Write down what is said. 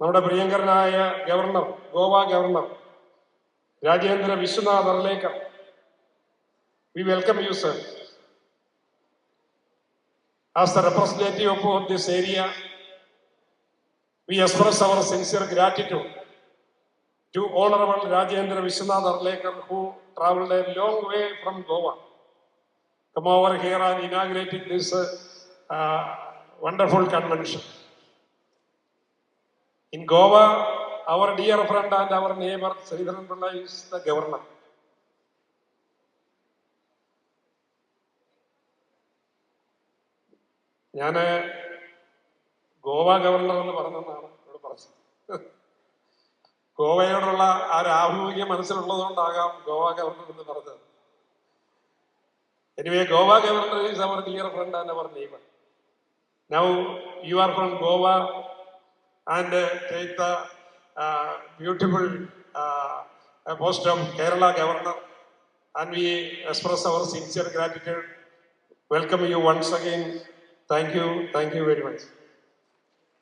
നമ്മുടെ പ്രിയങ്കരനായ governor, Goa governor Rajendra Vishwanath Arlekar, we welcome you, sir. As the representative of this area, we express our sincere gratitude to Honorable Rajendra Vishwanath Arlekar, who traveled a long way from Goa, come over here and inaugurated this wonderful convention. In Goa, our dear friend and our neighbor Sridharan Pilla is the governor. ഞാൻ Goa governor എന്ന് പറഞ്ഞെന്നാണ് ഇവിടെ പറഞ്ഞത്. ഗോവയോടുള്ള ആ ഒരു ആഭിമുഖ്യം മനസ്സിലുള്ളതുകൊണ്ടാകാം Goa governor എന്ന് പറഞ്ഞത്. Anyway, Goa governor is our dear friend and our neighbor. Now you are from Goa and take the beautiful post of Kerala governor, and we express our sincere gratitude. Welcome you once again. Thank you very much.